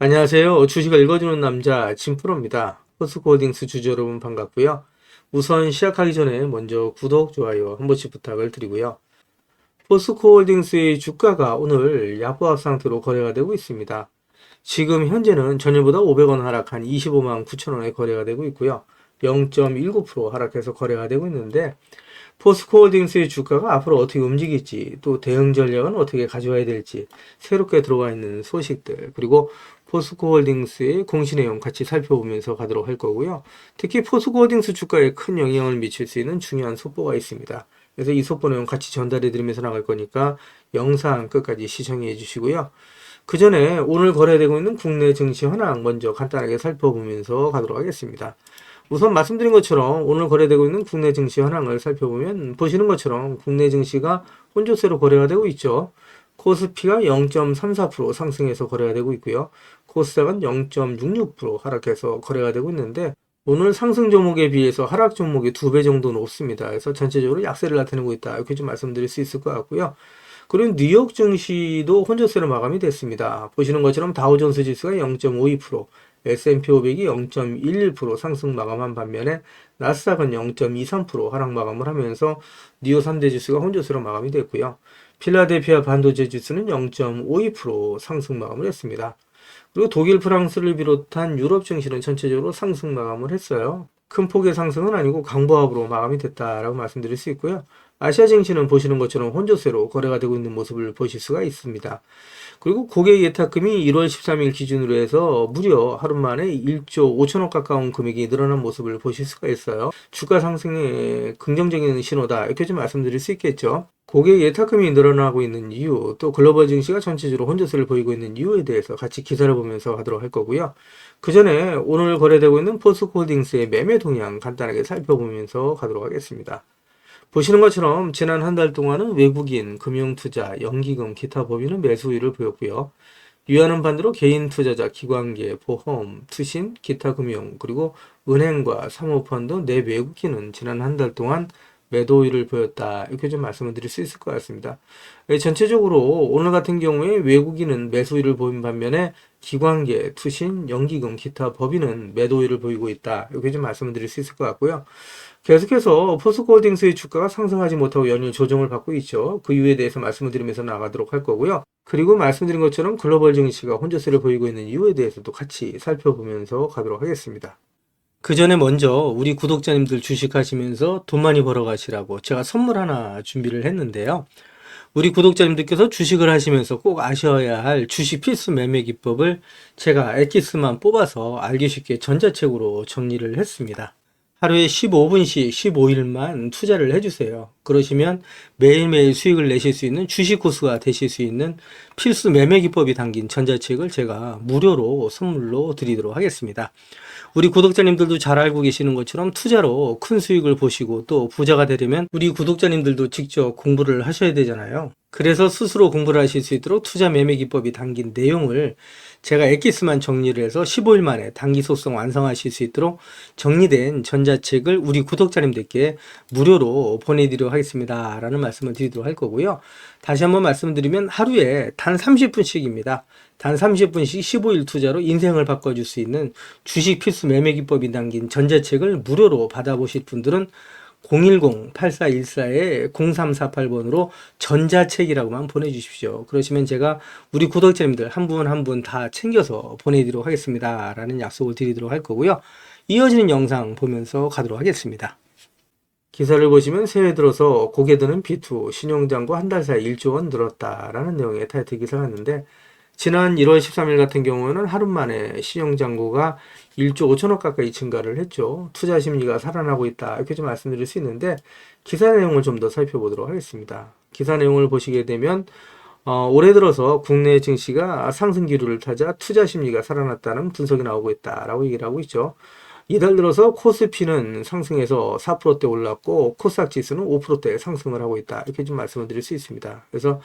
안녕하세요. 주식을 읽어주는 남자 진프로입니다. 포스코홀딩스 주주 여러분 반갑고요. 우선 시작하기 전에 먼저 구독, 좋아요 한 번씩 부탁을 드리고요. 포스코홀딩스의 주가가 오늘 약보합 상태로 거래가 되고 있습니다. 지금 현재는 전일보다 500원 하락한 25만 9천 원에 거래가 되고 있고요. 0.19% 하락해서 거래가 되고 있는데 포스코홀딩스의 주가가 앞으로 어떻게 움직일지, 또 대응 전략은 어떻게 가져와야 될지, 새롭게 들어와 있는 소식들, 그리고 포스코홀딩스의 공시 내용 같이 살펴보면서 가도록 할 거고요. 특히 포스코홀딩스 주가에 큰 영향을 미칠 수 있는 중요한 속보가 있습니다. 그래서 이 속보 내용 같이 전달해 드리면서 나갈 거니까 영상 끝까지 시청해 주시고요. 그 전에 오늘 거래되고 있는 국내 증시 현황 먼저 간단하게 살펴보면서 가도록 하겠습니다. 우선 말씀드린 것처럼 오늘 거래되고 있는 국내 증시 현황을 살펴보면 보시는 것처럼 국내 증시가 혼조세로 거래가 되고 있죠. 코스피가 0.34% 상승해서 거래가 되고 있고요. 코스닥은 0.66% 하락해서 거래가 되고 있는데 오늘 상승 종목에 비해서 하락 종목이 2배 정도 높습니다. 그래서 전체적으로 약세를 나타내고 있다. 이렇게 좀 말씀드릴 수 있을 것 같고요. 그리고 뉴욕 증시도 혼조세로 마감이 됐습니다. 보시는 것처럼 다우존스 지수가 0.52%, S&P 500이 0.11% 상승 마감한 반면에 나스닥은 0.23% 하락 마감을 하면서 뉴욕 3대 지수가 혼조세로 마감이 됐고요. 필라델피아 반도체 지수는 0.52% 상승 마감을 했습니다. 그리고 독일, 프랑스를 비롯한 유럽 증시는 전체적으로 상승 마감을 했어요. 큰 폭의 상승은 아니고 강보합으로 마감이 됐다라고 말씀드릴 수 있고요. 아시아 증시는 보시는 것처럼 혼조세로 거래가 되고 있는 모습을 보실 수가 있습니다. 그리고 고객 예탁금이 1월 13일 기준으로 해서 무려 하루 만에 1조 5천억 가까운 금액이 늘어난 모습을 보실 수가 있어요. 주가 상승의 긍정적인 신호다, 이렇게 좀 말씀드릴 수 있겠죠. 고객 예탁금이 늘어나고 있는 이유, 또 글로벌 증시가 전체적으로 혼조세를 보이고 있는 이유에 대해서 같이 기사를 보면서 하도록 할 거고요. 그 전에 오늘 거래되고 있는 포스코홀딩스의 매매 동향 간단하게 살펴보면서 가도록 하겠습니다. 보시는 것처럼 지난 한 달 동안은 외국인, 금융투자, 연기금, 기타 법인은 매수 우위를 보였고요. 이와는 반대로 개인 투자자, 기관계, 보험, 투신, 기타 금융, 그리고 은행과 사모펀드, 내 외국인은 지난 한 달 동안 매도 우위를 보였다, 이렇게 좀 말씀을 드릴 수 있을 것 같습니다. 전체적으로 오늘 같은 경우에 외국인은 매수 우위를 보인 반면에 기관계, 투신, 연기금, 기타 법인은 매도 우위를 보이고 있다, 이렇게 좀 말씀을 드릴 수 있을 것 같고요. 계속해서 포스코홀딩스의 주가가 상승하지 못하고 연일 조정을 받고 있죠. 그 이유에 대해서 말씀을 드리면서 나가도록 할 거고요. 그리고 말씀드린 것처럼 글로벌 증시가 혼조세를 보이고 있는 이유에 대해서도 같이 살펴보면서 가도록 하겠습니다. 그 전에 먼저 우리 구독자님들 주식하시면서 돈 많이 벌어 가시라고 제가 선물 하나 준비를 했는데요. 우리 구독자님들께서 주식을 하시면서 꼭 아셔야 할 주식 필수 매매 기법을 제가 엑기스만 뽑아서 알기 쉽게 전자책으로 정리를 했습니다. 하루에 15분씩 15일만 투자를 해주세요. 그러시면 매일매일 수익을 내실 수 있는 주식 고수가 되실 수 있는 필수 매매 기법이 담긴 전자책을 제가 무료로 선물로 드리도록 하겠습니다. 우리 구독자님들도 잘 알고 계시는 것처럼 투자로 큰 수익을 보시고 또 부자가 되려면 우리 구독자님들도 직접 공부를 하셔야 되잖아요. 그래서 스스로 공부를 하실 수 있도록 투자 매매 기법이 담긴 내용을 제가 엑기스만 정리를 해서 15일 만에 단기 속성 완성하실 수 있도록 정리된 전자책을 우리 구독자님들께 무료로 보내드리도록 하겠습니다 라는 말씀을 드리도록 할 거고요. 다시 한번 말씀드리면 하루에 단 30분씩입니다. 단 30분씩 15일 투자로 인생을 바꿔줄 수 있는 주식 필수 매매 기법이 담긴 전자책을 무료로 받아보실 분들은 010-8414-0348번으로 전자책이라고만 보내주십시오. 그러시면 제가 우리 구독자님들 한 분 한 분 다 챙겨서 보내드리도록 하겠습니다 라는 약속을 드리도록 할 거고요. 이어지는 영상 보면서 가도록 하겠습니다. 기사를 보시면 새해 들어서 고개 드는 B2 신용잔고 한 달 사이 1조 원 늘었다라는 내용의 타이틀 기사가 있는데, 지난 1월 13일 같은 경우에는 하루 만에 신용잔고가 1조 5천억 가까이 증가를 했죠. 투자 심리가 살아나고 있다, 이렇게 좀 말씀드릴 수 있는데, 기사 내용을 좀 더 살펴보도록 하겠습니다. 기사 내용을 보시게 되면 올해 들어서 국내 증시가 상승 기류를 타자 투자 심리가 살아났다는 분석이 나오고 있다라고 얘기를 하고 있죠. 이달 들어서 코스피는 상승해서 4%대 올랐고 코스닥 지수는 5%대 상승을 하고 있다, 이렇게 좀 말씀을 드릴 수 있습니다. 그래서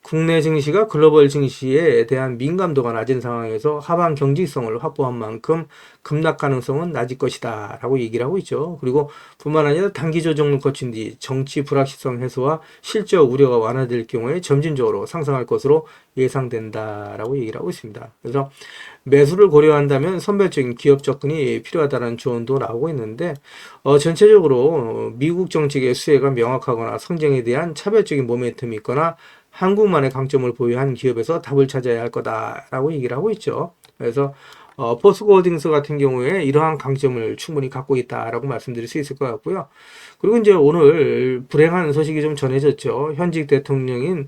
국내 증시가 글로벌 증시에 대한 민감도가 낮은 상황에서 하방 경직성을 확보한 만큼 급락 가능성은 낮을 것이다 라고 얘기를 하고 있죠. 그리고 뿐만 아니라 단기 조정을 거친 뒤 정치 불확실성 해소와 실적 우려가 완화될 경우에 점진적으로 상승할 것으로 예상된다라고 얘기를 하고 있습니다. 그래서 매수를 고려한다면 선별적인 기업 접근이 필요하다는 조언도 나오고 있는데 전체적으로 미국 정책의 수혜가 명확하거나 성장에 대한 차별적인 모멘텀이 있거나 한국만의 강점을 보유한 기업에서 답을 찾아야 할 거다라고 얘기를 하고 있죠. 그래서 포스코홀딩스 같은 경우에 이러한 강점을 충분히 갖고 있다라고 말씀드릴 수 있을 것 같고요. 그리고 이제 오늘 불행한 소식이 좀 전해졌죠. 현직 대통령인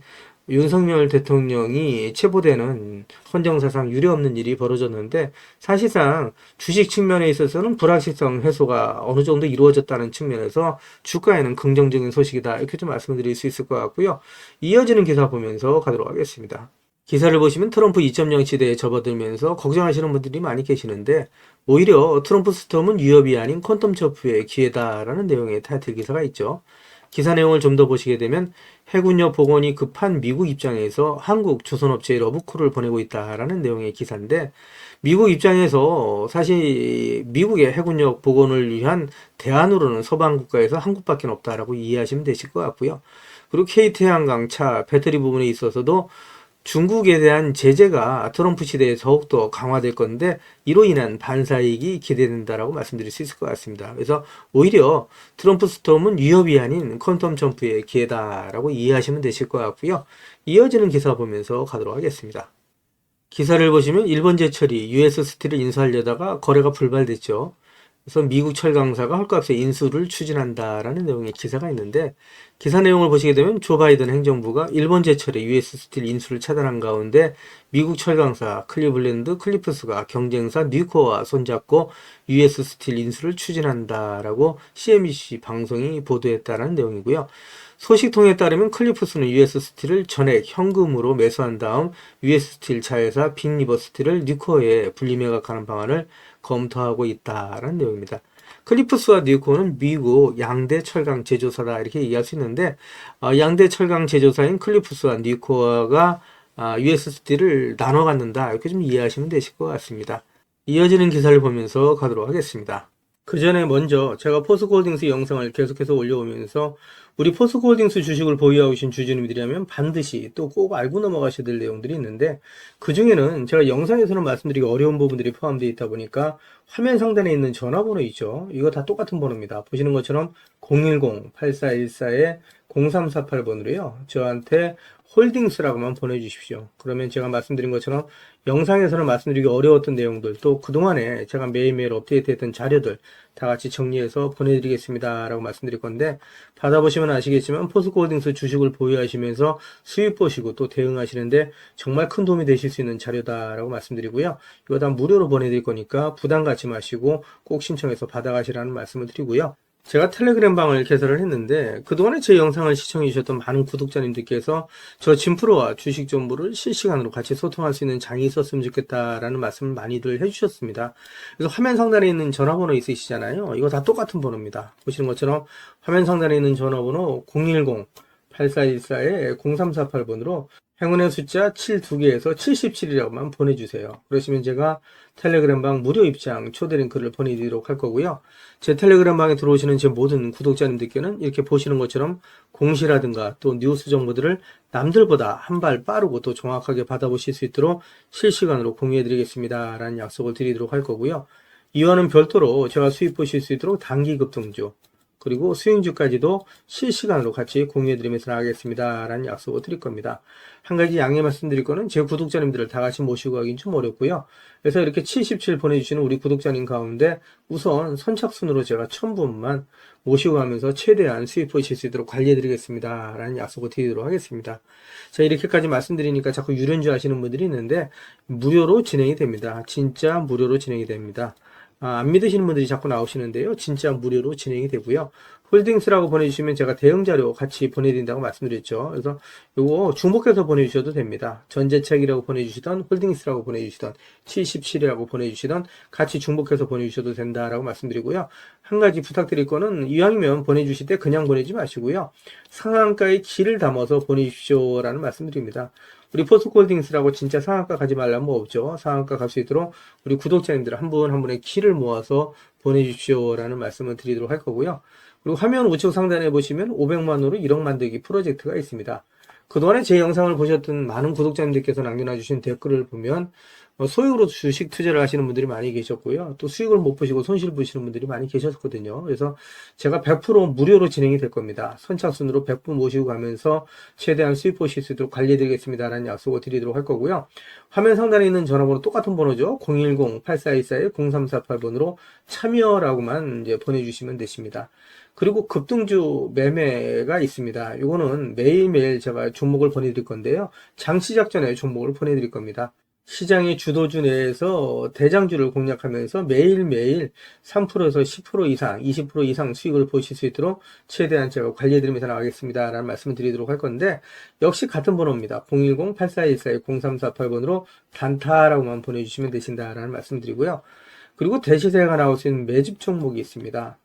윤석열 대통령이 체포되는 헌정사상 유례없는 일이 벌어졌는데 사실상 주식 측면에 있어서는 불확실성 해소가 어느 정도 이루어졌다는 측면에서 주가에는 긍정적인 소식이다 이렇게 좀 말씀드릴 수 있을 것 같고요. 이어지는 기사 보면서 가도록 하겠습니다. 기사를 보시면 트럼프 2.0 시대에 접어들면서 걱정하시는 분들이 많이 계시는데 오히려 트럼프 스톰은 위협이 아닌 퀀텀 점프의 기회다라는 내용의 타이틀 기사가 있죠. 기사 내용을 좀 더 보시게 되면 해군력 복원이 급한 미국 입장에서 한국 조선업체에 러브콜을 보내고 있다라는 내용의 기사인데 미국 입장에서 사실 미국의 해군력 복원을 위한 대안으로는 서방 국가에서 한국밖에 없다라고 이해하시면 되실 것 같고요. 그리고 KT해양강 배터리 부분에 있어서도 중국에 대한 제재가 트럼프 시대에 더욱더 강화될 건데 이로 인한 반사이익이 기대된다라고 말씀드릴 수 있을 것 같습니다. 그래서 오히려 트럼프 스톰은 위협이 아닌 퀀텀 점프의 기회다라고 이해하시면 되실 것 같고요. 이어지는 기사 보면서 가도록 하겠습니다. 기사를 보시면 일본 제철이 US 스틸을 인수하려다가 거래가 불발됐죠. 그래서 미국 철강사가 헐값에 인수를 추진한다라는 내용의 기사가 있는데 기사 내용을 보시게 되면 조 바이든 행정부가 일본 제철의 US 스틸 인수를 차단한 가운데 미국 철강사 클리블랜드 클리프스가 경쟁사 뉴코와 손잡고 US 스틸 인수를 추진한다라고 CNBC 방송이 보도했다는 내용이고요. 소식통에 따르면 클리프스는 US 스틸을 전액 현금으로 매수한 다음 US 스틸 자회사 빅리버 스틸을 뉴코에 분리매각하는 방안을 검토하고 있다라는 내용입니다. 클리프스와 뉴코는 미국 양대 철강 제조사다 이렇게 얘기할 수 있는데 양대 철강 제조사인 클리프스와 뉴코가 US 스틸을 나눠 갖는다 이렇게 좀 이해하시면 되실 것 같습니다. 이어지는 기사를 보면서 가도록 하겠습니다. 그 전에 먼저 제가 포스코홀딩스 영상을 계속해서 올려오면서 우리 포스코홀딩스 주식을 보유하고 계신 주주님들이라면 반드시 또 꼭 알고 넘어가셔야 될 내용들이 있는데 그 중에는 제가 영상에서는 말씀드리기 어려운 부분들이 포함되어 있다 보니까 화면 상단에 있는 전화번호 있죠. 이거 다 똑같은 번호입니다. 보시는 것처럼 010-8414-0348번으로요. 저한테 홀딩스라고만 보내주십시오. 그러면 제가 말씀드린 것처럼 영상에서는 말씀드리기 어려웠던 내용들 또 그동안에 제가 매일매일 업데이트했던 자료들 다 같이 정리해서 보내드리겠습니다 라고 말씀드릴 건데 받아보시면 아시겠지만 포스코홀딩스 주식을 보유하시면서 수익 보시고 또 대응하시는데 정말 큰 도움이 되실 수 있는 자료다라고 말씀드리고요. 이거 다 무료로 보내드릴 거니까 부담 갖지 마시고 꼭 신청해서 받아가시라는 말씀을 드리고요. 제가 텔레그램 방을 개설을 했는데 그동안에 제 영상을 시청해 주셨던 많은 구독자님들께서 저 진프로와 주식 정보를 실시간으로 같이 소통할 수 있는 장이 있었으면 좋겠다라는 말씀을 많이들 해주셨습니다. 그래서 화면 상단에 있는 전화번호 있으시잖아요. 이거 다 똑같은 번호입니다. 보시는 것처럼 화면 상단에 있는 전화번호 010-8414-0348번으로 행운의 숫자 7 2개에서 77이라고만 보내주세요. 그러시면 제가 텔레그램방 무료 입장 초대 링크를 보내드리도록 할 거고요. 제 텔레그램방에 들어오시는 제 모든 구독자님들께는 이렇게 보시는 것처럼 공시라든가 또 뉴스 정보들을 남들보다 한 발 빠르고 또 정확하게 받아보실 수 있도록 실시간으로 공유해드리겠습니다. 라는 약속을 드리도록 할 거고요. 이와는 별도로 제가 수익 보실 수 있도록 단기 급등주 그리고 수익주까지도 실시간으로 같이 공유해드리면서 나가겠습니다. 라는 약속을 드릴 겁니다. 한 가지 양해 말씀드릴 거는 제 구독자님들을 다 같이 모시고 가긴 좀 어렵고요. 그래서 이렇게 77 보내주시는 우리 구독자님 가운데 우선 선착순으로 제가 1000분만 모시고 가면서 최대한 수익 보실 수 있도록 관리해드리겠습니다. 라는 약속을 드리도록 하겠습니다. 자, 이렇게까지 말씀드리니까 자꾸 유료인줄 아시는 분들이 있는데 무료로 진행이 됩니다. 진짜 무료로 진행이 됩니다. 안 믿으시는 분들이 자꾸 나오시는데요. 진짜 무료로 진행이 되고요. 홀딩스라고 보내주시면 제가 대응 자료 같이 보내드린다고 말씀드렸죠. 그래서 요거 중복해서 보내주셔도 됩니다. 전재책이라고 보내주시던 홀딩스라고 보내주시던 77이라고 보내주시던 같이 중복해서 보내주셔도 된다라고 말씀드리고요. 한 가지 부탁드릴 거는 이왕이면 보내주실 때 그냥 보내지 마시고요. 상한가에 키를 담아서 보내주십시오라는 말씀드립니다. 우리 포스코홀딩스라고 진짜 상한가 가지 말라는 뭐 없죠. 상한가 갈 수 있도록 우리 구독자님들 한 분 한 분의 키를 모아서 보내주십시오라는 말씀을 드리도록 할 거고요. 그리고 화면 우측 상단에 보시면 500만으로 1억 만들기 프로젝트가 있습니다. 그동안에 제 영상을 보셨던 많은 구독자님들께서 남겨놔주신 댓글을 보면 소액으로 주식 투자를 하시는 분들이 많이 계셨고요. 또 수익을 못 보시고 손실 보시는 분들이 많이 계셨거든요. 그래서 제가 100% 무료로 진행이 될 겁니다. 선착순으로 100분 모시고 가면서 최대한 수익 보실 수 있도록 관리해드리겠습니다라는 약속을 드리도록 할 거고요. 화면 상단에 있는 전화번호 똑같은 번호죠. 010-8424-0348번으로 참여라고만 이제 보내주시면 되십니다. 그리고 급등주 매매가 있습니다. 이거는 매일매일 제가 종목을 보내드릴 건데요. 장 시작 전에 종목을 보내드릴 겁니다. 시장의 주도주 내에서 대장주를 공략하면서 매일매일 3%에서 10% 이상, 20% 이상 수익을 보실 수 있도록 최대한 제가 관리해드리면서 나가겠습니다. 라는 말씀을 드리도록 할 건데, 역시 같은 번호입니다. 010-8414-0348번으로 단타라고만 보내주시면 되신다라는 말씀 드리고요. 그리고 대시세가 나올 수 있는 매집 종목이 있습니다.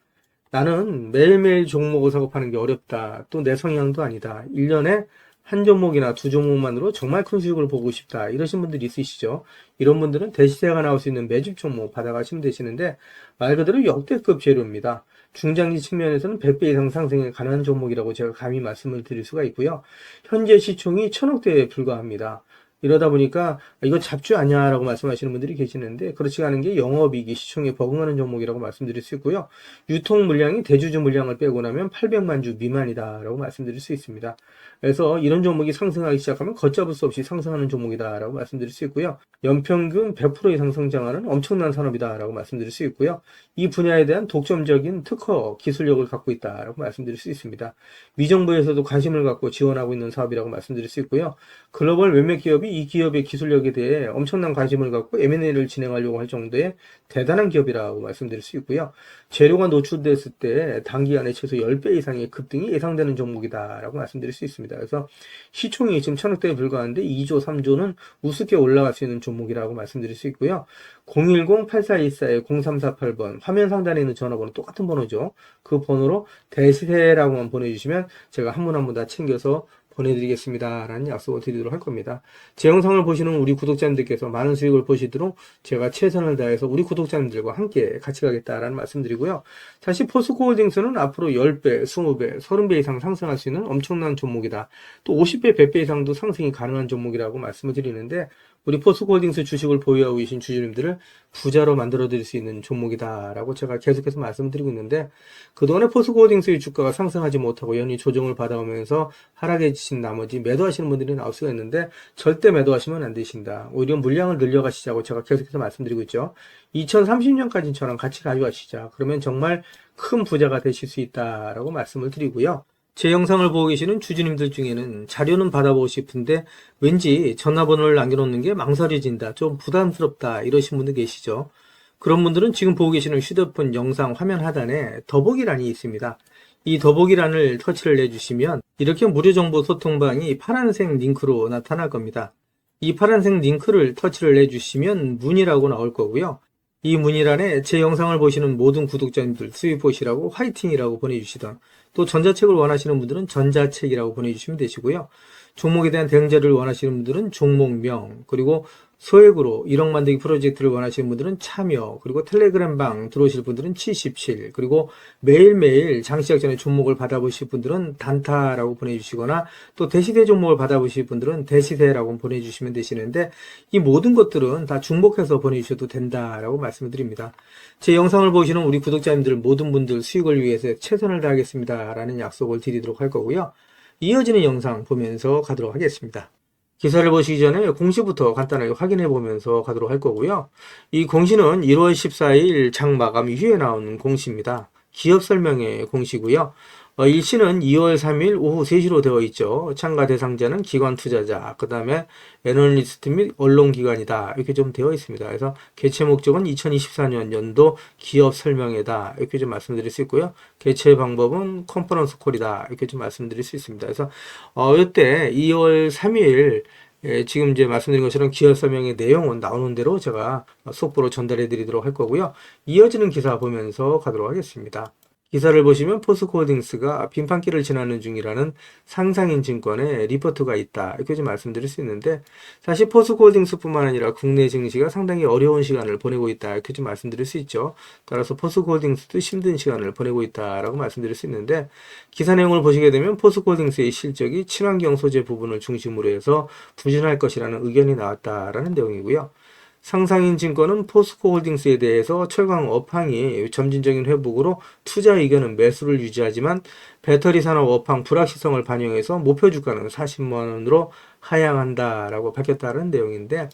나는 매일매일 종목을 작업하는 게 어렵다. 또 내 성향도 아니다. 1년에 한 종목이나 두 종목만으로 정말 큰 수익을 보고 싶다. 이러신 분들이 있으시죠. 이런 분들은 대시세가 나올 수 있는 매집 종목 받아가시면 되시는데, 말 그대로 역대급 재료입니다. 중장기 측면에서는 100배 이상 상승에 가능한 종목이라고 제가 감히 말씀을 드릴 수가 있고요. 현재 시총이 1000억대에 불과합니다. 이러다 보니까 이거 잡주 아니야 라고 말씀하시는 분들이 계시는데, 그렇지 않은 게 영업이익이 시총에 버금가는 종목이라고 말씀드릴 수 있고요. 유통 물량이 대주주 물량을 빼고 나면 800만 주 미만이다 라고 말씀드릴 수 있습니다. 그래서 이런 종목이 상승하기 시작하면 걷잡을 수 없이 상승하는 종목이다 라고 말씀드릴 수 있고요. 연평균 100% 이상 성장하는 엄청난 산업이다 라고 말씀드릴 수 있고요. 이 분야에 대한 독점적인 특허 기술력을 갖고 있다 라고 말씀드릴 수 있습니다. 미정부에서도 관심을 갖고 지원하고 있는 사업이라고 말씀드릴 수 있고요. 글로벌 몇몇 기업이 이 기업의 기술력에 대해 엄청난 관심을 갖고 M&A를 진행하려고 할 정도의 대단한 기업이라고 말씀드릴 수 있고요. 재료가 노출됐을 때 단기간에 최소 10배 이상의 급등이 예상되는 종목이다라고 말씀드릴 수 있습니다. 그래서 시총이 지금 1000억대에 불과한데 2조, 3조는 우습게 올라갈 수 있는 종목이라고 말씀드릴 수 있고요. 010-8424-0348번 화면 상단에 있는 전화번호 똑같은 번호죠. 그 번호로 대시세라고만 보내주시면 제가 한 분 한 분 다 챙겨서 보내드리겠습니다. 라는 약속을 드리도록 할 겁니다. 제 영상을 보시는 우리 구독자님들께서 많은 수익을 보시도록 제가 최선을 다해서 우리 구독자님들과 함께 같이 가겠다라는 말씀드리고요. 사실 포스코홀딩스는 앞으로 10배, 20배, 30배 이상 상승할 수 있는 엄청난 종목이다. 또 50배, 100배 이상도 상승이 가능한 종목이라고 말씀을 드리는데, 우리 포스코홀딩스 주식을 보유하고 계신 주주님들을 부자로 만들어 드릴 수 있는 종목이다라고 제가 계속해서 말씀을 드리고 있는데, 그동안에 포스코홀딩스의 주가가 상승하지 못하고 연이 조정을 받아오면서 하락해지신 나머지 매도하시는 분들이 나올 수가 있는데, 절대 매도하시면 안 되신다. 오히려 물량을 늘려가시자고 제가 계속해서 말씀드리고 있죠. 2030년까지는 저랑 같이 가져가시자. 그러면 정말 큰 부자가 되실 수 있다라고 말씀을 드리고요. 제 영상을 보고 계시는 주주님들 중에는 자료는 받아보고 싶은데 왠지 전화번호를 남겨놓는 게 망설여진다, 좀 부담스럽다 이러신 분들 계시죠. 그런 분들은 지금 보고 계시는 휴대폰 영상 화면 하단에 더보기란이 있습니다. 이 더보기란을 터치를 해주시면 이렇게 무료 정보 소통방이 파란색 링크로 나타날 겁니다. 이 파란색 링크를 터치를 해주시면 문의라고 나올 거고요. 이 문의란에 제 영상을 보시는 모든 구독자님들 수익 보시라고 화이팅이라고 보내주시던, 또 전자책을 원하시는 분들은 전자책이라고 보내주시면 되시고요. 종목에 대한 대응자를 원하시는 분들은 종목명, 그리고 소액으로 1억 만들기 프로젝트를 원하시는 분들은 참여, 그리고 텔레그램방 들어오실 분들은 77, 그리고 매일매일 장시작 전에 종목을 받아보실 분들은 단타라고 보내주시거나, 또 대시세 종목을 받아보실 분들은 대시세라고 보내주시면 되시는데, 이 모든 것들은 다 중복해서 보내주셔도 된다라고 말씀을 드립니다. 제 영상을 보시는 우리 구독자님들 모든 분들 수익을 위해서 최선을 다하겠습니다 라는 약속을 드리도록 할 거고요. 이어지는 영상 보면서 가도록 하겠습니다. 기사를 보시기 전에 공시부터 간단하게 확인해 보면서 가도록 할 거고요. 이 공시는 1월 14일 장 마감 이후에 나온 공시입니다. 기업 설명의 공시고요. 일시는 2월 3일 오후 3시로 되어 있죠. 참가 대상자는 기관 투자자, 그 다음에 애널리스트 및 언론기관이다 이렇게 좀 되어 있습니다. 그래서 개최 목적은 2024년 연도 기업 설명회다 이렇게 좀 말씀드릴 수 있고요. 개최 방법은 컨퍼런스 콜이다 이렇게 좀 말씀드릴 수 있습니다. 그래서 이때 2월 3일 지금 이제 말씀드린 것처럼 기업 설명의 내용은 나오는 대로 제가 속보로 전달해 드리도록 할 거고요. 이어지는 기사 보면서 가도록 하겠습니다. 기사를 보시면 포스코홀딩스가 빈판기를 지나는 중이라는 상상인 증권에 리포트가 있다 이렇게 좀 말씀드릴 수 있는데, 사실 포스코홀딩스뿐만 아니라 국내 증시가 상당히 어려운 시간을 보내고 있다 이렇게 좀 말씀드릴 수 있죠. 따라서 포스코홀딩스도 힘든 시간을 보내고 있다라고 말씀드릴 수 있는데, 기사 내용을 보시게 되면 포스코홀딩스의 실적이 친환경 소재 부분을 중심으로 해서 부진할 것이라는 의견이 나왔다라는 내용이고요. 상상인 증권은 포스코홀딩스에 대해서 철강 업황이 점진적인 회복으로 투자 의견은 매수를 유지하지만 배터리 산업 업황 불확실성을 반영해서 목표 주가는 40만 원으로 하향한다라고 밝혔다는 내용인데,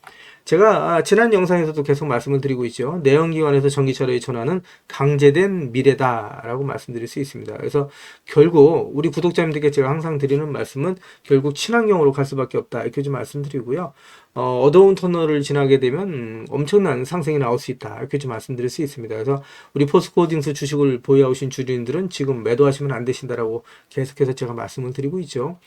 제가 지난 영상에서도 계속 말씀을 드리고 있죠. 내연기관에서 전기차로의 전환은 강제된 미래다라고 말씀드릴 수 있습니다. 그래서 결국 우리 구독자님들께 제가 항상 드리는 말씀은 결국 친환경으로 갈 수밖에 없다, 이렇게 좀 말씀드리고요. 어두운 터널을 지나게 되면 엄청난 상승이 나올 수 있다, 이렇게 좀 말씀드릴 수 있습니다. 그래서 우리 포스코홀딩스 주식을 보유하신 주주님들은 지금 매도하시면 안 되신다라고 계속해서 제가 말씀을 드리고 있죠.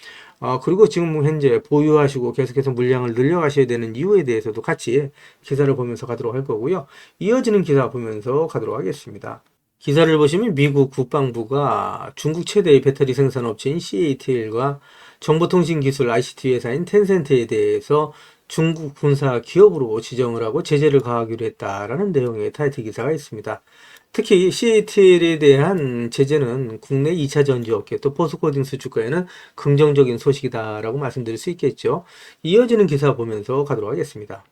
그리고 지금 현재 보유하시고 계속해서 물량을 늘려가셔야 되는 이유에 대해서도 같이 기사를 보면서 가도록 할 거고요. 이어지는 기사 보면서 가도록 하겠습니다. 기사를 보시면 미국 국방부가 중국 최대의 배터리 생산업체인 CATL과 정보통신기술 ICT 회사인 텐센트에 대해서 중국 군사 기업으로 지정을 하고 제재를 가하기로 했다라는 내용의 타이틀 기사가 있습니다. 특히 CATL에 대한 제재는 국내 2차 전지업계 또 포스코홀딩스 주가에는 긍정적인 소식이다라고 말씀드릴 수 있겠죠. 이어지는 기사 보면서 가도록 하겠습니다.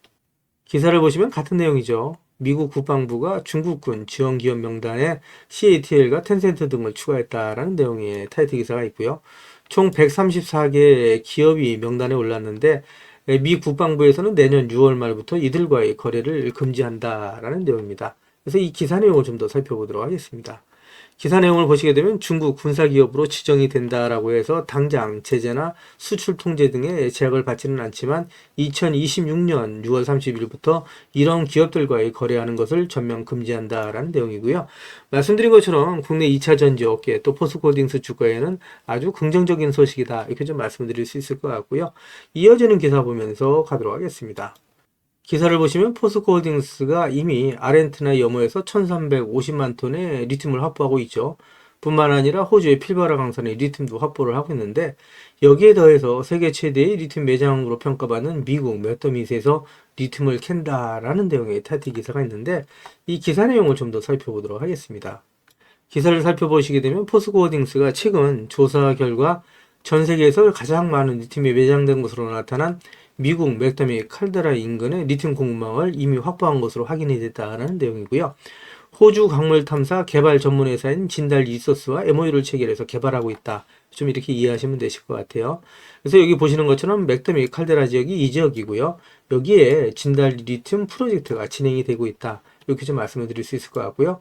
기사를 보시면 같은 내용이죠. 미국 국방부가 중국군 지원기업 명단에 CATL과 텐센트 등을 추가했다라는 내용의 타이틀 기사가 있고요. 총 134개의 기업이 명단에 올랐는데 미 국방부에서는 내년 6월 말부터 이들과의 거래를 금지한다라는 내용입니다. 그래서 이 기사 내용을 좀 더 살펴보도록 하겠습니다. 기사 내용을 보시게 되면 중국 군사기업으로 지정이 된다라고 해서 당장 제재나 수출 통제 등의 제약을 받지는 않지만 2026년 6월 30일부터 이런 기업들과의 거래하는 것을 전면 금지한다라는 내용이고요. 말씀드린 것처럼 국내 2차 전지 업계 또 포스코홀딩스 주가에는 아주 긍정적인 소식이다, 이렇게 좀 말씀드릴 수 있을 것 같고요. 이어지는 기사 보면서 가도록 하겠습니다. 기사를 보시면 포스코홀딩스가 이미 아르헨티나 염호에서 1350만 톤의 리튬을 확보하고 있죠. 뿐만 아니라 호주의 필바라 강산의 리튬도 확보를 하고 있는데, 여기에 더해서 세계 최대의 리튬 매장으로 평가받는 미국 맷더밋에서 리튬을 캔다라는 내용의 타이틀 기사가 있는데, 이 기사 내용을 좀 더 살펴보도록 하겠습니다. 기사를 살펴보시게 되면 포스코홀딩스가 최근 조사 결과 전 세계에서 가장 많은 리튬이 매장된 것으로 나타난 미국 맥더밋 칼데라 인근의 리튬 공급망을 이미 확보한 것으로 확인이 됐다는 내용이고요. 호주 광물 탐사 개발 전문 회사인 진달 리소스와 MOU를 체결해서 개발하고 있다, 좀 이렇게 이해하시면 되실 것 같아요. 그래서 여기 보시는 것처럼 맥더밋 칼데라 지역이 이 지역이고요. 여기에 진달 리튬 프로젝트가 진행이 되고 있다, 이렇게 좀 말씀을 드릴 수 있을 것 같고요.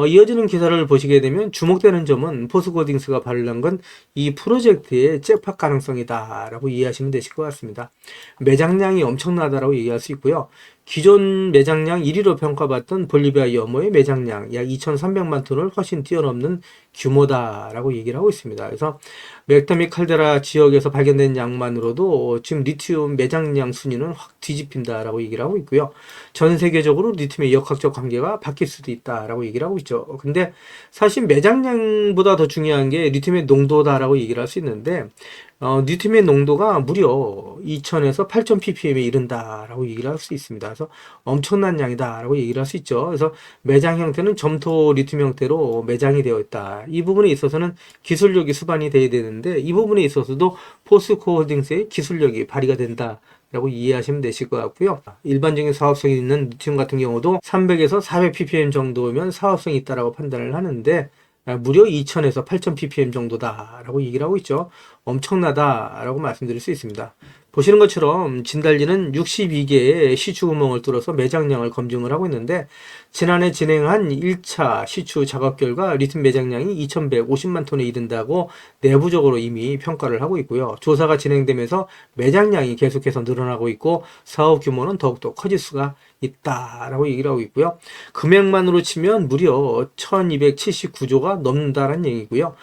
이어지는 기사를 보시게 되면 주목되는 점은 포스코홀딩스가 발표한 건 이 프로젝트의 잭팟 가능성이다 라고 이해하시면 되실 것 같습니다. 매장량이 엄청나다라고 얘기할 수 있고요. 기존 매장량 1위로 평가받던 볼리비아 염호의 매장량 약 2300만 톤을 훨씬 뛰어넘는 규모다라고 얘기를 하고 있습니다. 그래서 맥더밋 칼데라 지역에서 발견된 양만으로도 지금 리튬 매장량 순위는 확 뒤집힌다라고 얘기를 하고 있고요. 전 세계적으로 리튬의 역학적 관계가 바뀔 수도 있다라고 얘기를 하고 있죠. 근데 사실 매장량보다 더 중요한 게 리튬의 농도다라고 얘기를 할 수 있는데, 리튬의 농도가 무려 2000에서 8000 ppm에 이른다라고 얘기를 할 수 있습니다. 그래서 엄청난 양이다라고 얘기를 할 수 있죠. 그래서 매장 형태는 점토 리튬 형태로 매장이 되어 있다. 이 부분에 있어서는 기술력이 수반이 돼야 되는데, 이 부분에 있어서도 포스코홀딩스의 기술력이 발휘가 된다 라고 이해하시면 되실 것 같고요. 일반적인 사업성이 있는 리튬 같은 경우도 300에서 400 ppm 정도면 사업성이 있다라고 판단을 하는데, 무려 2000에서 8000 ppm 정도다라고 얘기를 하고 있죠. 엄청나다라고 말씀드릴 수 있습니다. 보시는 것처럼 진달리는 62개의 시추 구멍을 뚫어서 매장량을 검증을 하고 있는데, 지난해 진행한 1차 시추 작업 결과 리튬 매장량이 2150만 톤에 이른다고 내부적으로 이미 평가를 하고 있고요. 조사가 진행되면서 매장량이 계속해서 늘어나고 있고 사업 규모는 더욱더 커질 수가 있다라고 얘기를 하고 있고요. 금액만으로 치면 무려 1279조가 넘는다는 얘기고요.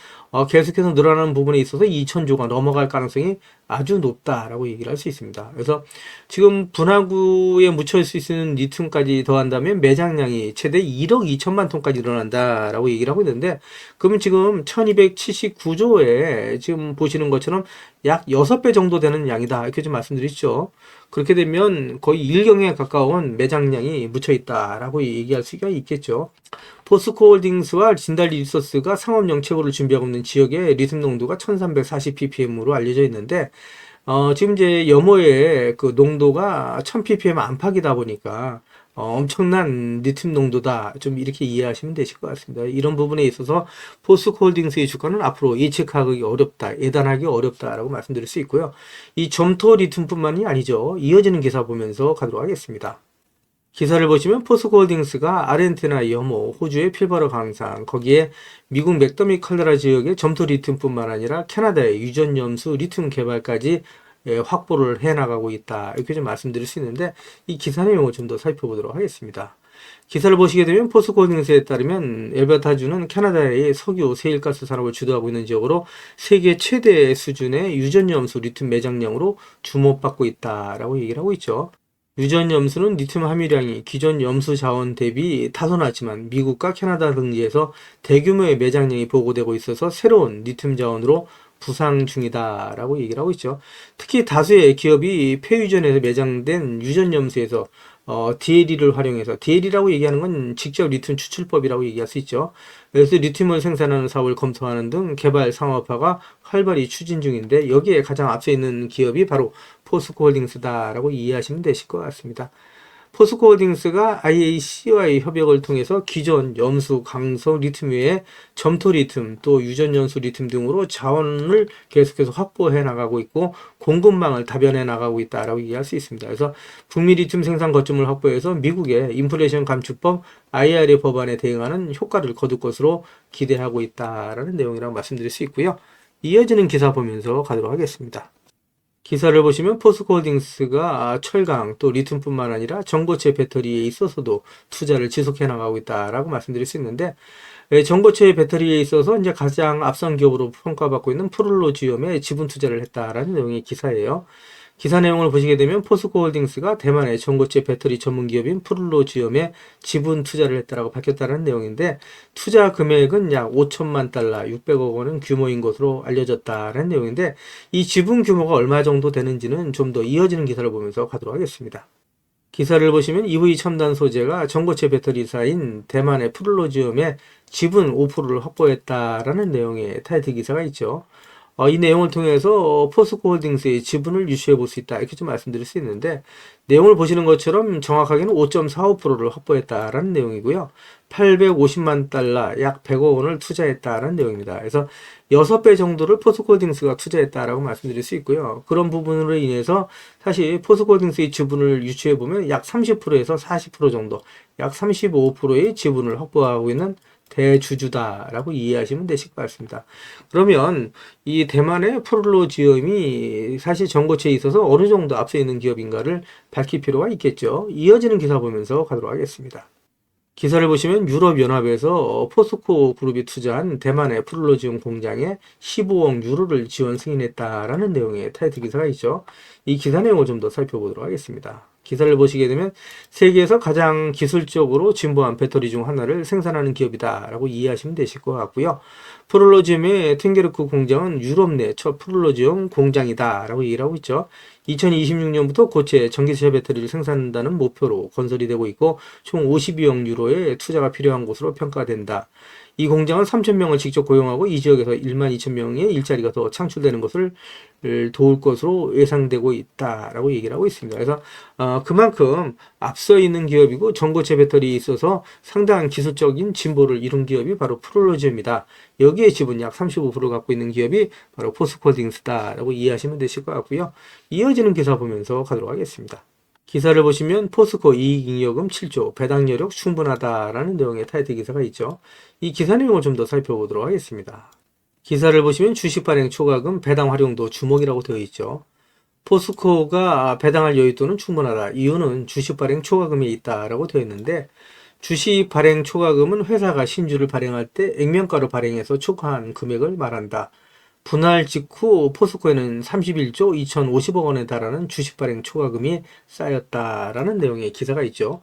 계속해서 늘어나는 부분에 있어서 2000조가 넘어갈 가능성이 아주 높다라고 얘기를 할 수 있습니다. 그래서 지금 분화구에 묻혀 있을 수 있는 리튬까지 더한다면 매장량이 최대 1억 2천만 톤까지 늘어난다라고 얘기를 하고 있는데, 그러면 지금 1279조에 지금 보시는 것처럼 약 6배 정도 되는 양이다, 이렇게 좀 말씀드리죠. 그렇게 되면 거의 1경에 가까운 매장량이 묻혀 있다라고 얘기할 수가 있겠죠. 포스코홀딩스와 진달리 리소스가 상업용 채굴을 준비하고 있는 지역의 리튬 농도가 1340 ppm으로 알려져 있는데, 지금 이제 염호의 그 농도가 1000ppm 안팎이다 보니까 엄청난 리튬 농도다. 좀 이렇게 이해하시면 되실 것 같습니다. 이런 부분에 있어서 포스코홀딩스의 주가는 앞으로 예측하기 어렵다, 예단하기 어렵다라고 말씀드릴 수 있고요. 이 점토 리튬뿐만이 아니죠. 이어지는 기사 보면서 가도록 하겠습니다. 기사를 보시면 포스코홀딩스가 아르헨티나 염호, 호주의 필버러 강산, 거기에 미국 맥더미 칼데라 지역의 점토 리튬뿐만 아니라 캐나다의 유전 염수 리튬 개발까지 확보를 해나가고 있다. 이렇게 좀 말씀드릴 수 있는데 이 기사 내용을 좀 더 살펴보도록 하겠습니다. 기사를 보시게 되면 포스코홀딩스에 따르면 엘버타주는 캐나다의 석유, 세일가스 산업을 주도하고 있는 지역으로 세계 최대 수준의 유전 염수 리튬 매장량으로 주목받고 있다라고 얘기를 하고 있죠. 유전 염수는 리튬 함유량이 기존 염수 자원 대비 다소 낮지만 미국과 캐나다 등지에서 대규모의 매장량이 보고되고 있어서 새로운 리튬 자원으로 부상 중이다라고 얘기를 하고 있죠. 특히 다수의 기업이 폐유전에서 매장된 유전 염수에서 DLE를 활용해서 DLE라고 얘기하는 건 직접 리튬 추출법이라고 얘기할 수 있죠. 그래서 리튬을 생산하는 사업을 검토하는 등 개발 상업화가 활발히 추진 중인데 여기에 가장 앞서 있는 기업이 바로 포스코홀딩스다라고 이해하시면 되실 것 같습니다. 포스코홀딩스가 IAC와의 협약을 통해서 기존 염수, 강성 리튬 외에 점토 리튬, 또 유전 연수 리튬 등으로 자원을 계속해서 확보해 나가고 있고 공급망을 다변해 나가고 있다라고 이해할 수 있습니다. 그래서 북미 리튬 생산 거점을 확보해서 미국의 인플레이션 감축법 IRA 법안에 대응하는 효과를 거둘 것으로 기대하고 있다라는 내용이라고 말씀드릴 수 있고요. 이어지는 기사 보면서 가도록 하겠습니다. 기사를 보시면 포스코홀딩스가 철강 또 리튬뿐만 아니라 전고체 배터리에 있어서도 투자를 지속해 나가고 있다라고 말씀드릴 수 있는데 전고체 배터리에 있어서 이제 가장 앞선 기업으로 평가받고 있는 프롤로지엄에 지분 투자를 했다라는 내용의 기사예요. 기사 내용을 보시게 되면 포스코홀딩스가 대만의 전고체 배터리 전문 기업인 프롤로지엄에 지분 투자를 했다라고 밝혔다는 내용인데 투자 금액은 약 5천만 달러, 600억 원은 규모인 것으로 알려졌다는 내용인데 이 지분 규모가 얼마 정도 되는지는 좀 더 이어지는 기사를 보면서 가도록 하겠습니다. 기사를 보시면 EV 첨단 소재가 전고체 배터리사인 대만의 프롤로지엄에 지분 5%를 확보했다라는 내용의 타이틀 기사가 있죠. 이 내용을 통해서 포스코홀딩스의 지분을 유추해 볼 수 있다. 이렇게 좀 말씀드릴 수 있는데 내용을 보시는 것처럼 정확하게는 5.45%를 확보했다라는 내용이고요. 850만 달러, 약 100억 원을 투자했다라는 내용입니다. 그래서 6배 정도를 포스코홀딩스가 투자했다라고 말씀드릴 수 있고요. 그런 부분으로 인해서 사실 포스코홀딩스의 지분을 유추해 보면 약 30%에서 40% 정도, 약 35%의 지분을 확보하고 있는 대주주다라고 이해하시면 되실 것 같습니다. 그러면 이 대만의 프롤로지엄이 사실 전고체에 있어서 어느 정도 앞서 있는 기업인가를 밝힐 필요가 있겠죠. 이어지는 기사 보면서 가도록 하겠습니다. 기사를 보시면 유럽연합에서 포스코 그룹이 투자한 대만의 프롤로지움 공장에 15억 유로를 지원 승인했다라는 내용의 타이틀 기사가 있죠. 이 기사 내용을 좀 더 살펴보도록 하겠습니다. 기사를 보시게 되면 세계에서 가장 기술적으로 진보한 배터리 중 하나를 생산하는 기업이다 라고 이해하시면 되실 것 같고요. 프롤로지움의 팅게르크 공장은 유럽 내 첫 프롤로지움 공장이다 라고 얘기를 하고 있죠. 2026년부터 고체 전기차 배터리를 생산한다는 목표로 건설이 되고 있고 총 52억 유로의 투자가 필요한 곳으로 평가된다. 이 공장은 3,000명을 직접 고용하고 이 지역에서 12,000명의 일자리가 더 창출되는 것을 도울 것으로 예상되고 있다라고 얘기를 하고 있습니다. 그래서 그만큼 앞서 있는 기업이고 전고체 배터리에 있어서 상당한 기술적인 진보를 이룬 기업이 바로 프롤로지움이다. 여기에 지분 약 35% 갖고 있는 기업이 바로 포스코홀딩스다라고 이해하시면 되실 것 같고요. 이어지는 기사 보면서 가도록 하겠습니다. 기사를 보시면 포스코 이익잉여금 7조, 배당 여력 충분하다라는 내용의 타이틀 기사가 있죠. 이 기사 내용을 좀 더 살펴보도록 하겠습니다. 기사를 보시면 주식 발행 초과금, 배당 활용도 주목이라고 되어 있죠. 포스코가 배당할 여윳돈은 충분하다. 이유는 주식 발행 초과금이 있다라고 되어 있는데 주식 발행 초과금은 회사가 신주를 발행할 때 액면가로 발행해서 초과한 금액을 말한다. 분할 직후 포스코에는 31조 2,050억 원에 달하는 주식 발행 초과금이 쌓였다라는 내용의 기사가 있죠.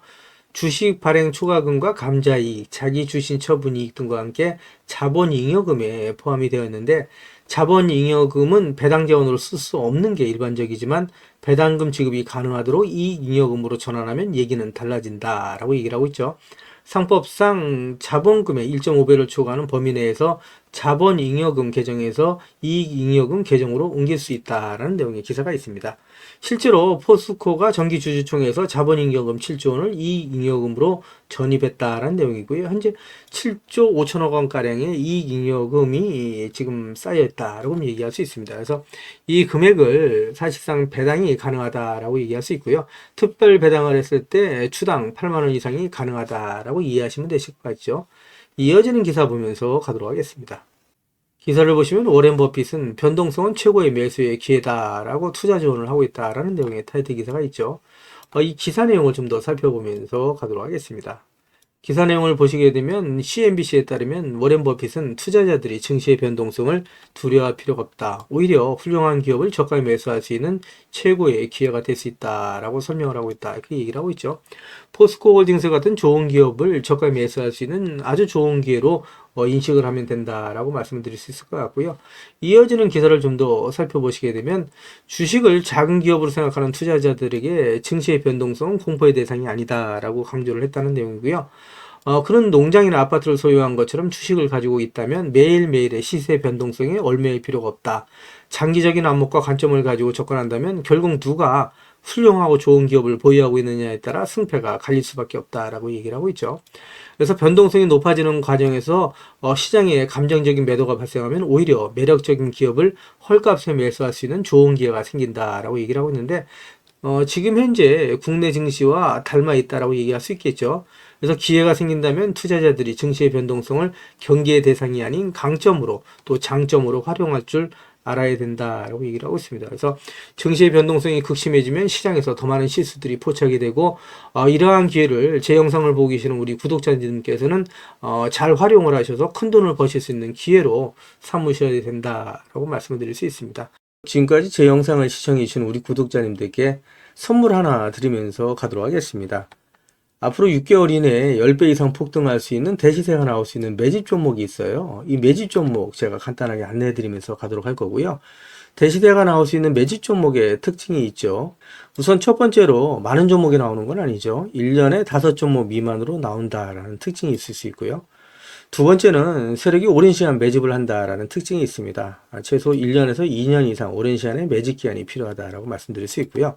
주식 발행 초과금과 감자이익, 자기 주신 처분이익 등과 함께 자본잉여금에 포함이 되어 있는데 자본잉여금은 배당 자원으로 쓸 수 없는 게 일반적이지만 배당금 지급이 가능하도록 이익잉여금으로 전환하면 얘기는 달라진다라고 얘기를 하고 있죠. 상법상 자본금의 1.5배를 초과하는 범위 내에서 자본잉여금 계정에서 이익잉여금 계정으로 옮길 수 있다라는 내용의 기사가 있습니다. 실제로 포스코가 정기주주총회에서 자본잉여금 7조 원을 이익잉여금으로 전입했다라는 내용이고요. 현재 7조 5천억 원가량의 이익잉여금이 지금 쌓여있다라고 얘기할 수 있습니다. 그래서 이 금액을 사실상 배당이 가능하다라고 얘기할 수 있고요. 특별 배당을 했을 때 추당 8만 원 이상이 가능하다라고 이해하시면 되실 것 같죠. 이어지는 기사 보면서 가도록 하겠습니다. 기사를 보시면 워렌 버핏은 변동성은 최고의 매수의 기회다라고 투자 조언을 하고 있다라는 내용의 타이틀 기사가 있죠. 이 기사 내용을 좀 더 살펴보면서 가도록 하겠습니다. 기사 내용을 보시게 되면 CNBC에 따르면 워렌 버핏은 투자자들이 증시의 변동성을 두려워할 필요가 없다. 오히려 훌륭한 기업을 저가에 매수할 수 있는 최고의 기회가 될 수 있다라고 설명을 하고 있다. 그 얘기를 하고 있죠. 포스코 홀딩스 같은 좋은 기업을 저가에 매수할 수 있는 아주 좋은 기회로 인식을 하면 된다라고 말씀을 드릴 수 있을 것 같고요. 이어지는 기사를 좀 더 살펴보시게 되면 주식을 작은 기업으로 생각하는 투자자들에게 증시의 변동성은 공포의 대상이 아니다라고 강조를 했다는 내용이고요. 그런 농장이나 아파트를 소유한 것처럼 주식을 가지고 있다면 매일매일의 시세 변동성에 얽매일 필요가 없다. 장기적인 안목과 관점을 가지고 접근한다면 결국 누가 훌륭하고 좋은 기업을 보유하고 있느냐에 따라 승패가 갈릴 수밖에 없다라고 얘기를 하고 있죠. 그래서 변동성이 높아지는 과정에서 시장에 감정적인 매도가 발생하면 오히려 매력적인 기업을 헐값에 매수할 수 있는 좋은 기회가 생긴다라고 얘기를 하고 있는데 지금 현재 국내 증시와 닮아 있다라고 얘기할 수 있겠죠. 그래서 기회가 생긴다면 투자자들이 증시의 변동성을 경계의 대상이 아닌 강점으로 또 장점으로 활용할 줄 알아야 된다라고 얘기를 하고 있습니다. 그래서 증시의 변동성이 극심해지면 시장에서 더 많은 실수들이 포착이 되고 이러한 기회를 제 영상을 보고 계시는 우리 구독자님께서는 잘 활용을 하셔서 큰 돈을 버실 수 있는 기회로 삼으셔야 된다라고 말씀을 드릴 수 있습니다. 지금까지 제 영상을 시청해 주신 우리 구독자님들께 선물 하나 드리면서 가도록 하겠습니다. 앞으로 6개월 이내에 10배 이상 폭등할 수 있는 대시세가 나올 수 있는 매집 종목이 있어요. 이 매집 종목 제가 간단하게 안내해 드리면서 가도록 할 거고요. 대시세가 나올 수 있는 매집 종목의 특징이 있죠. 우선 첫 번째로 많은 종목이 나오는 건 아니죠. 1년에 5종목 미만으로 나온다라는 특징이 있을 수 있고요. 두 번째는 세력이 오랜 시간 매집을 한다라는 특징이 있습니다. 최소 1년에서 2년 이상 오랜 시간의 매집 기간이 필요하다라고 말씀드릴 수 있고요.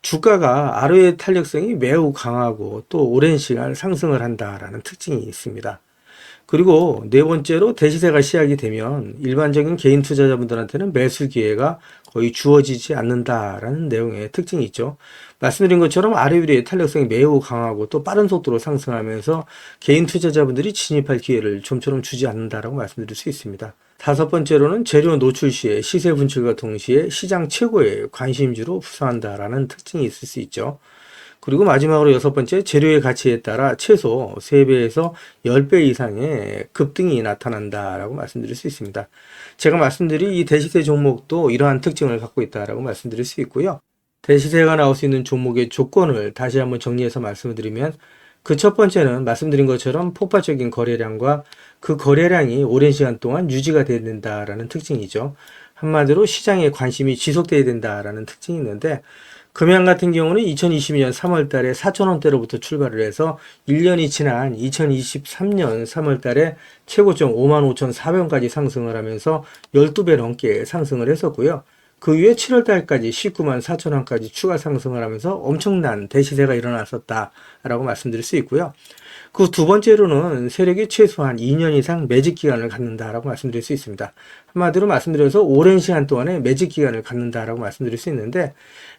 주가가 ROE 탄력성이 매우 강하고 또 오랜 시간 상승을 한다라는 특징이 있습니다. 그리고 네 번째로 대시세가 시작이 되면 일반적인 개인 투자자분들한테는 매수 기회가 거의 주어지지 않는다라는 내용의 특징이 있죠. 말씀드린 것처럼 ROE의 탄력성이 매우 강하고 또 빠른 속도로 상승하면서 개인 투자자분들이 진입할 기회를 좀처럼 주지 않는다라고 말씀드릴 수 있습니다. 다섯 번째로는 재료 노출 시에 시세 분출과 동시에 시장 최고의 관심주로 부상한다라는 특징이 있을 수 있죠. 그리고 마지막으로 여섯 번째, 재료의 가치에 따라 최소 3배에서 10배 이상의 급등이 나타난다라고 말씀드릴 수 있습니다. 제가 말씀드린 이 대시세 종목도 이러한 특징을 갖고 있다라고 말씀드릴 수 있고요. 대시세가 나올 수 있는 종목의 조건을 다시 한번 정리해서 말씀을 드리면 그 첫 번째는 말씀드린 것처럼 폭발적인 거래량과 그 거래량이 오랜 시간 동안 유지가 돼야 된다라는 특징이죠. 한마디로 시장에 관심이 지속돼야 된다라는 특징이 있는데 금양 같은 경우는 2022년 3월 달에 4,000원대로부터 출발을 해서 1년이 지난 2023년 3월 달에 최고점 55,400원까지 상승을 하면서 12배 넘게 상승을 했었고요. 그 이후에 7월 달까지 194,000원까지 추가 상승을 하면서 엄청난 대시세가 일어났었다라고 말씀드릴 수 있고요. 그 두 번째로는 세력이 최소한 2년 이상 매집 기간을 갖는다라고 말씀드릴 수 있습니다. 한마디로 말씀드려서 오랜 시간 동안에 매집 기간을 갖는다라고 말씀드릴 수 있는데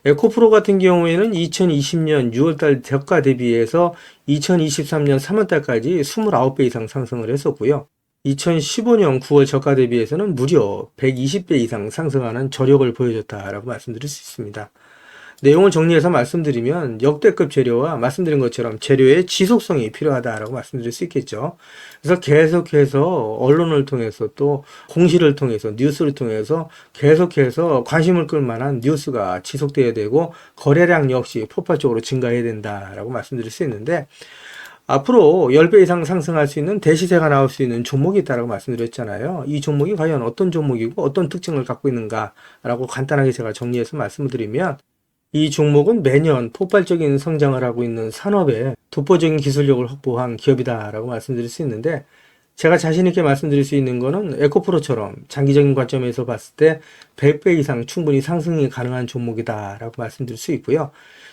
에코프로 같은 경우에는 2020년 6월달 저가 대비해서 2023년 3월달까지 29배 이상 상승을 했었고요. 2015년 9월 저가 대비해서는 무려 120배 이상 상승하는 저력을 보여줬다라고 말씀드릴 수 있습니다. 내용을 정리해서 말씀드리면 역대급 재료와 말씀드린 것처럼 재료의 지속성이 필요하다라고 말씀드릴 수 있겠죠. 그래서 계속해서 언론을 통해서 또 공시를 통해서 뉴스를 통해서 계속해서 관심을 끌 만한 뉴스가 지속돼야 되고 거래량 역시 폭발적으로 증가해야 된다라고 말씀드릴 수 있는데 앞으로 10배 이상 상승할 수 있는 대시세가 나올 수 있는 종목이 있다고 말씀드렸잖아요. 이 종목이 과연 어떤 종목이고 어떤 특징을 갖고 있는가라고 간단하게 제가 정리해서 말씀을 드리면 이 종목은 매년 폭발적인 성장을 하고 있는 산업에 독보적인 기술력을 확보한 기업이다라고 말씀드릴 수 있는데 제가 자신 있게 말씀드릴 수 있는 거는 에코프로처럼 장기적인 관점에서 봤을 때 100배 이상 충분히 상승이 가능한 종목이다라고 말씀드릴 수 있고요.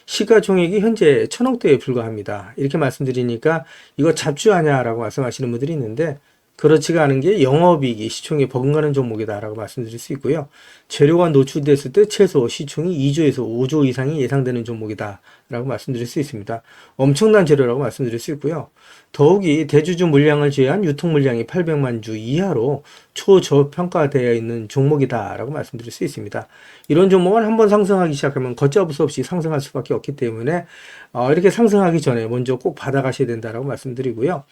시가총액이 현재 1000억대에 불과합니다. 이렇게 말씀드리니까 이거 잡주하냐라고 말씀하시는 분들이 있는데 그렇지가 않은 게 영업이익이 시총에 버금가는 종목이다라고 말씀드릴 수 있고요. 재료가 노출됐을 때 최소 시총이 2조에서 5조 이상이 예상되는 종목이다라고 말씀드릴 수 있습니다. 엄청난 재료라고 말씀드릴 수 있고요. 더욱이 대주주 물량을 제외한 유통 물량이 800만 주 이하로 초저평가되어 있는 종목이다라고 말씀드릴 수 있습니다. 이런 종목은 한번 상승하기 시작하면 걷잡을 수 없이 상승할 수밖에 없기 때문에 이렇게 상승하기 전에 먼저 꼭 받아가셔야 된다라고 말씀드리고요.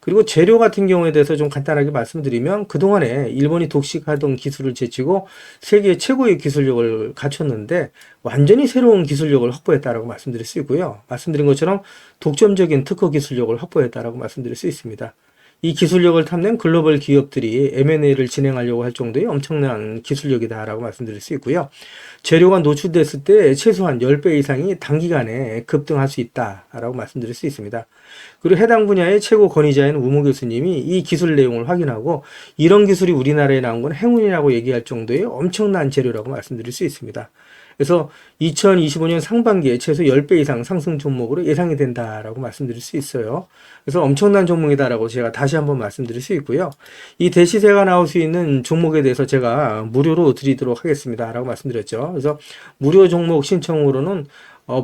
그리고 재료 같은 경우에 대해서 좀 간단하게 말씀드리면 그동안에 일본이 독식하던 기술을 제치고 세계 최고의 기술력을 갖췄는데 완전히 새로운 기술력을 확보했다라고 말씀드릴 수 있고요. 말씀드린 것처럼 독점적인 특허 기술력을 확보했다라고 말씀드릴 수 있습니다. 이 기술력을 탐낸 글로벌 기업들이 M&A를 진행하려고 할 정도의 엄청난 기술력이다라고 말씀드릴 수 있고요. 재료가 노출됐을 때 최소한 10배 이상이 단기간에 급등할 수 있다라고 말씀드릴 수 있습니다. 그리고 해당 분야의 최고 권위자인 우모 교수님이 이 기술 내용을 확인하고 이런 기술이 우리나라에 나온 건 행운이라고 얘기할 정도의 엄청난 재료라고 말씀드릴 수 있습니다. 그래서 2025년 상반기에 최소 10배 이상 상승 종목으로 예상이 된다라고 말씀드릴 수 있어요. 그래서 엄청난 종목이다라고 제가 다시 한번 말씀드릴 수 있고요. 이 대시세가 나올 수 있는 종목에 대해서 제가 무료로 드리도록 하겠습니다라고 말씀드렸죠. 그래서 무료 종목 신청으로는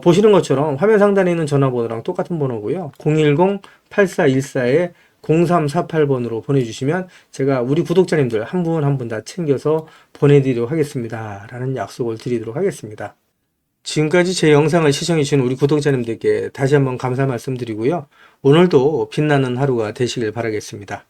보시는 것처럼 화면 상단에 있는 전화번호랑 똑같은 번호고요. 010-8414에 0348번으로 보내주시면 제가 우리 구독자님들 한 분 한 분 다 챙겨서 보내드리도록 하겠습니다. 라는 약속을 드리도록 하겠습니다. 지금까지 제 영상을 시청해주신 우리 구독자님들께 다시 한번 감사 말씀드리고요. 오늘도 빛나는 하루가 되시길 바라겠습니다.